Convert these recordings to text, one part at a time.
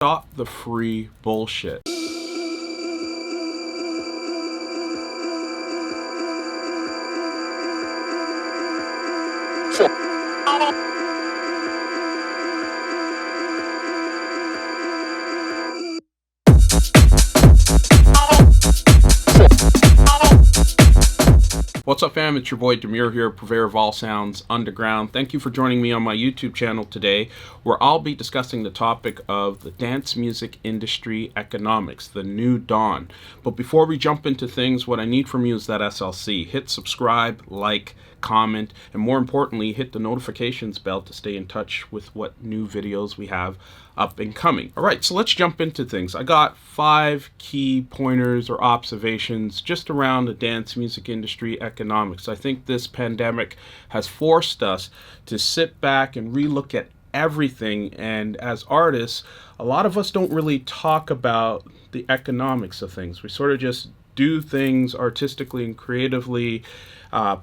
Stop the free bullshit. What's up, fam? It's your boy Demuir here, purveyor of all sounds underground. Thank you for joining me on my YouTube channel today, where I'll be discussing the topic of the dance music industry economics, the new dawn. But before we jump into things, what I need from you is that SLC. Hit subscribe, like, comment, and more importantly, hit the notifications bell to stay in touch with what new videos we have up and coming. All right, so let's jump into things. I got 5 key pointers or observations just around the dance music industry economics. I think this pandemic has forced us to sit back and relook at everything, and as artists, a lot of us don't really talk about the economics of things. We sort of just do things artistically and creatively,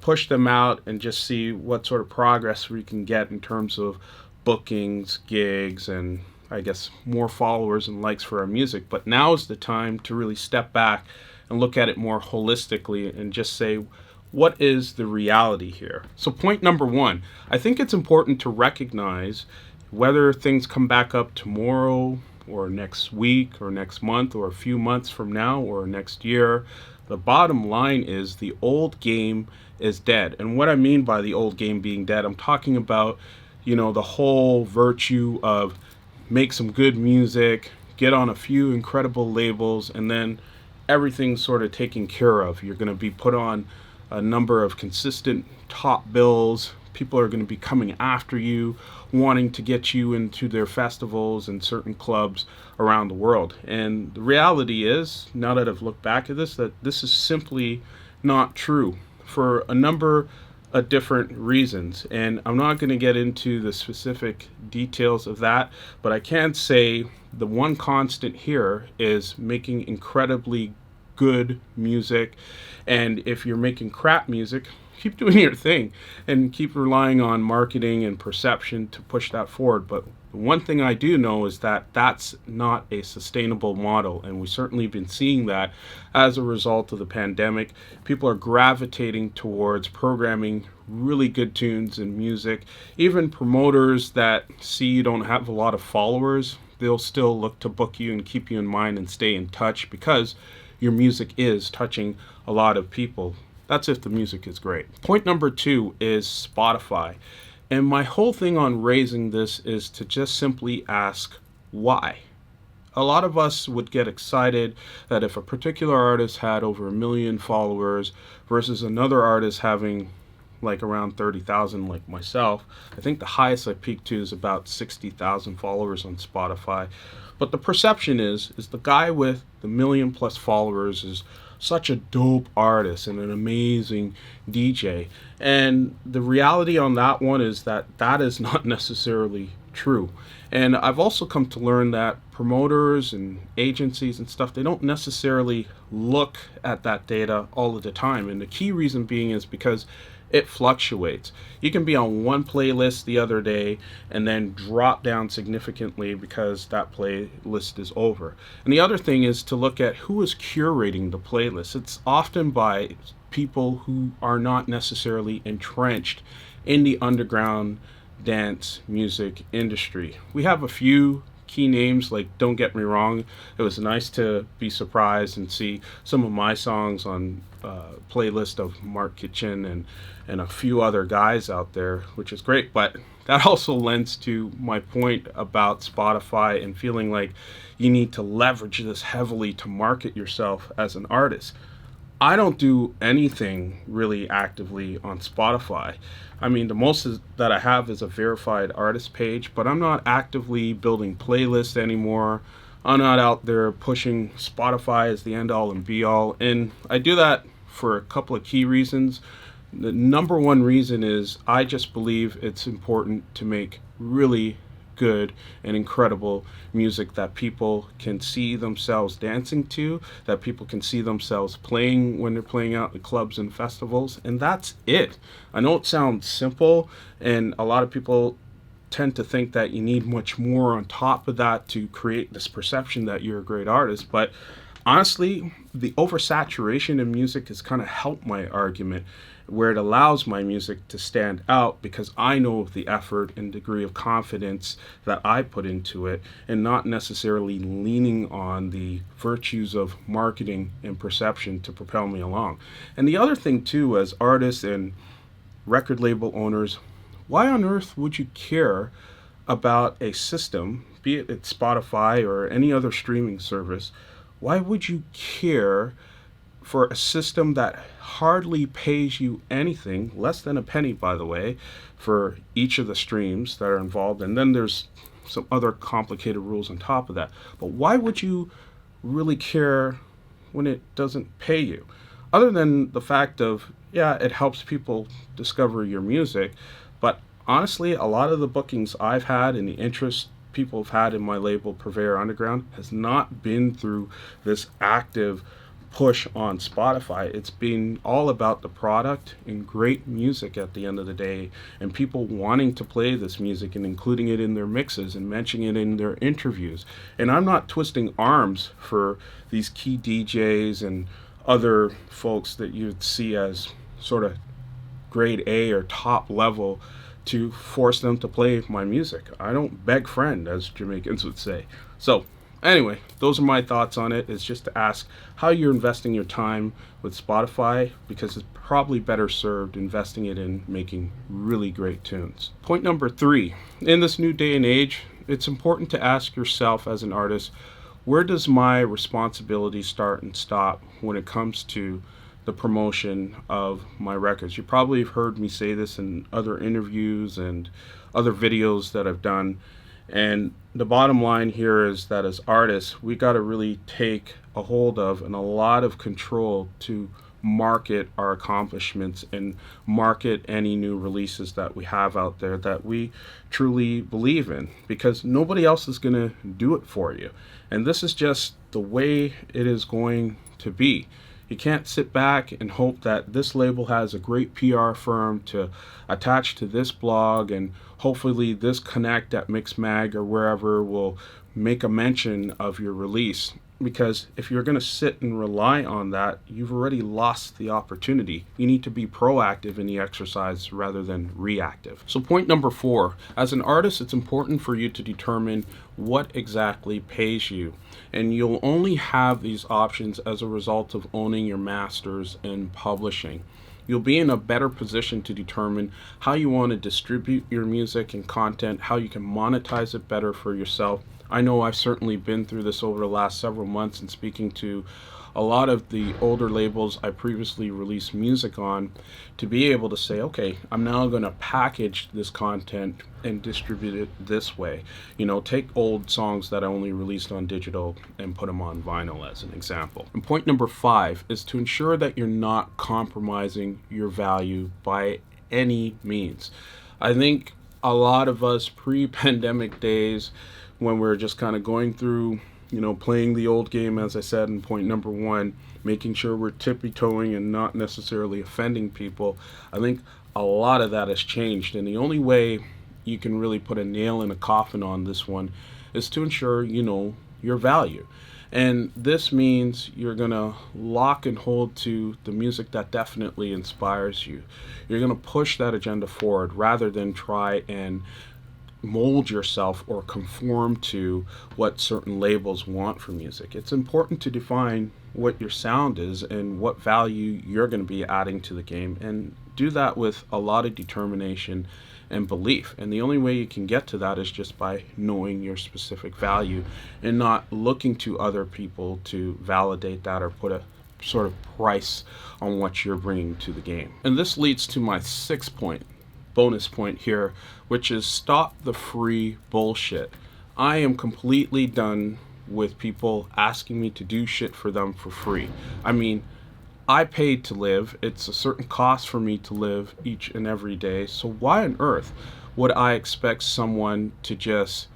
push them out and just see what sort of progress we can get in terms of bookings, gigs, and I guess more followers and likes for our music. But now is the time to really step back and look at it more holistically and just say, what is the reality here? So point number 1, I think it's important to recognize whether things come back up tomorrow or next week or next month or a few months from now or next year. The bottom line is the old game is dead. And what I mean by the old game being dead, I'm talking about, the whole virtue of make some good music, get on a few incredible labels, and then everything's sort of taken care of. You're going to be put on a number of consistent top bills. People are going to be coming after you, wanting to get you into their festivals and certain clubs around the world. And the reality is, now that I've looked back at this, that this is simply not true for a number of different reasons. And I'm not going to get into the specific details of that, but I can say the one constant here is making incredibly good music. And if you're making crap music, keep doing your thing and keep relying on marketing and perception to push that forward. But the one thing I do know is that that's not a sustainable model, and we've certainly been seeing that as a result of the pandemic. People are gravitating towards programming really good tunes and music. Even promoters that see you don't have a lot of followers, they'll still look to book you and keep you in mind and stay in touch because your music is touching a lot of people. That's if the music is great. Point number 2 is Spotify. And my whole thing on raising this is to just simply ask why. A lot of us would get excited that if a particular artist had over 1 million followers versus another artist having like around 30,000 like myself. I think the highest I peaked to is about 60,000 followers on Spotify. But the perception is the guy with the 1 million plus followers is such a dope artist and an amazing DJ. And the reality on that one is that that is not necessarily true. And I've also come to learn that promoters and agencies and stuff, they don't necessarily look at that data all of the time. And the key reason being is because it fluctuates. You can be on one playlist the other day and then drop down significantly because that playlist is over. And the other thing is to look at who is curating the playlist. It's often by people who are not necessarily entrenched in the underground dance music industry. We have a few key names, like, don't get me wrong, it was nice to be surprised and see some of my songs on playlist of Mark Kitchen and a few other guys out there, which is great. But that also lends to my point about Spotify and feeling like you need to leverage this heavily to market yourself as an artist. I don't do anything really actively on Spotify. I mean, the most that I have is a verified artist page, but I'm not actively building playlists anymore. I'm not out there pushing Spotify as the end all and be all. And I do that for a couple of key reasons. The number one reason is I just believe it's important to make really good and incredible music that people can see themselves dancing to, that people can see themselves playing when they're playing out in clubs and festivals, and that's it. I know it sounds simple, and a lot of people tend to think that you need much more on top of that to create this perception that you're a great artist. But honestly, the oversaturation in music has kind of helped my argument, where it allows my music to stand out because I know the effort and degree of confidence that I put into it, and not necessarily leaning on the virtues of marketing and perception to propel me along. And the other thing, too, as artists and record label owners, why on earth would you care about a system, be it it's Spotify or any other streaming service? Why would you care for a system that hardly pays you anything, less than a penny, by the way, for each of the streams that are involved? And then there's some other complicated rules on top of that. But why would you really care when it doesn't pay you? Other than the fact of, yeah, it helps people discover your music, but honestly, a lot of the bookings I've had and the interest people have had in my label, Purveyor Underground, has not been through this active push on Spotify. It's been all about the product and great music at the end of the day, and people wanting to play this music and including it in their mixes and mentioning it in their interviews. And I'm not twisting arms for these key DJs and other folks that you'd see as sort of grade A or top level to force them to play my music. I don't beg friend, as Jamaicans would say. So anyway, those are my thoughts on it. It's just to ask how you're investing your time with Spotify, because it's probably better served investing it in making really great tunes. Point number 3, in this new day and age, it's important to ask yourself as an artist, where does my responsibility start and stop when it comes to the promotion of my records? You probably have heard me say this in other interviews and other videos that I've done. And the bottom line here is that as artists, we got to really take a hold of and a lot of control to market our accomplishments and market any new releases that we have out there that we truly believe in, because nobody else is going to do it for you. And this is just the way it is going to be. You can't sit back and hope that this label has a great PR firm to attach to this blog, and hopefully this connect at Mixmag or wherever will make a mention of your release. Because if you're going to sit and rely on that, you've already lost the opportunity. You need to be proactive in the exercise rather than reactive. So point number 4, as an artist, it's important for you to determine what exactly pays you. And you'll only have these options as a result of owning your masters and publishing. You'll be in a better position to determine how you want to distribute your music and content, how you can monetize it better for yourself. I know I've certainly been through this over the last several months, and speaking to a lot of the older labels I previously released music on, to be able to say, okay, I'm now going to package this content and distribute it this way. You know, take old songs that I only released on digital and put them on vinyl as an example. And point number 5 is to ensure that you're not compromising your value by any means. I think a lot of us pre-pandemic days, when we're just kind of going through, you know, playing the old game, as I said in point number 1, making sure we're tippy-toeing and not necessarily offending people, I think a lot of that has changed. And the only way you can really put a nail in a coffin on this one is to ensure you know your value. And this means you're going to lock and hold to the music that definitely inspires you. You're going to push that agenda forward rather than try and mold yourself or conform to what certain labels want for music. It's important to define what your sound is and what value you're going to be adding to the game, and do that with a lot of determination and belief. And the only way you can get to that is just by knowing your specific value and not looking to other people to validate that or put a sort of price on what you're bringing to the game. And this leads to my 6th point, bonus point here, which is stop the free bullshit. I am completely done with people asking me to do shit for them for free. I mean, I paid to live. It's a certain cost for me to live each and every day. So why on earth would I expect someone to just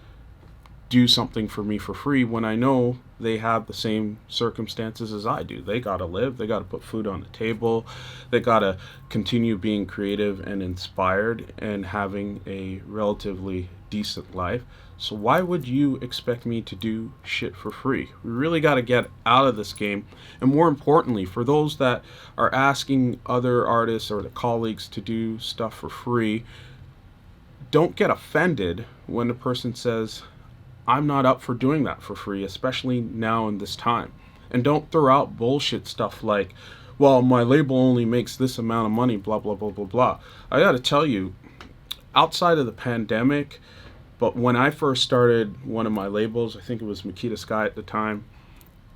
do something for me for free when I know they have the same circumstances as I do? They gotta live, they gotta put food on the table, they gotta continue being creative and inspired and having a relatively decent life. So why would you expect me to do shit for free? We really got to get out of this game. And more importantly, for those that are asking other artists or the colleagues to do stuff for free, don't get offended when a person says, I'm not up for doing that for free, especially now in this time. And don't throw out bullshit stuff like, well, my label only makes this amount of money, blah, blah, blah, blah, blah. I got to tell you, outside of the pandemic, but when I first started one of my labels, I think it was Makita Sky at the time,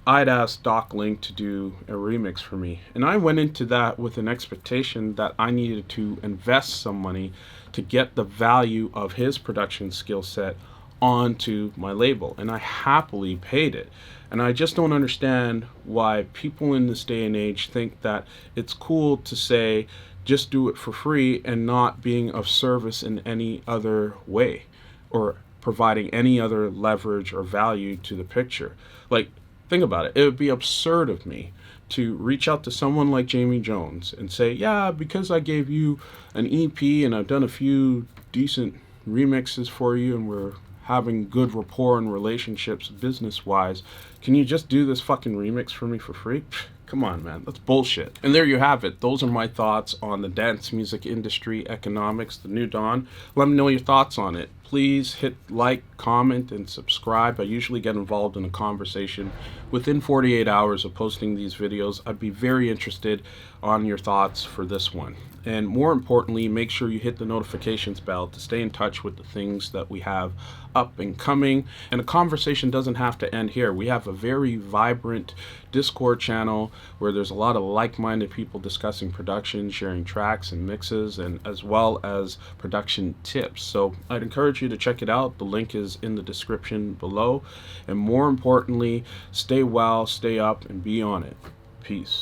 I'd asked Doc Link to do a remix for me. And I went into that with an expectation that I needed to invest some money to get the value of his production skill set onto my label. And I happily paid it. And I just don't understand why people in this day and age think that it's cool to say, just do it for free and not being of service in any other way or providing any other leverage or value to the picture. Like, think about it. It would be absurd of me to reach out to someone like Jamie Jones and say, yeah, because I gave you an EP and I've done a few decent remixes for you and we're having good rapport and relationships business-wise, can you just do this fucking remix for me for free? Come on, man. That's bullshit. And there you have it. Those are my thoughts on the dance music industry economics, the new dawn. Let me know your thoughts on it. Please hit like, comment, and subscribe. I usually get involved in a conversation within 48 hours of posting these videos. I'd be very interested on your thoughts for this one. And more importantly, make sure you hit the notifications bell to stay in touch with the things that we have up and coming. And the conversation doesn't have to end here. We have a very vibrant Discord channel where there's a lot of like-minded people discussing production, sharing tracks and mixes, and as well as production tips. So I'd encourage you to check it out. The link is in the description below. And more importantly, stay well, stay up, and be on it. Peace.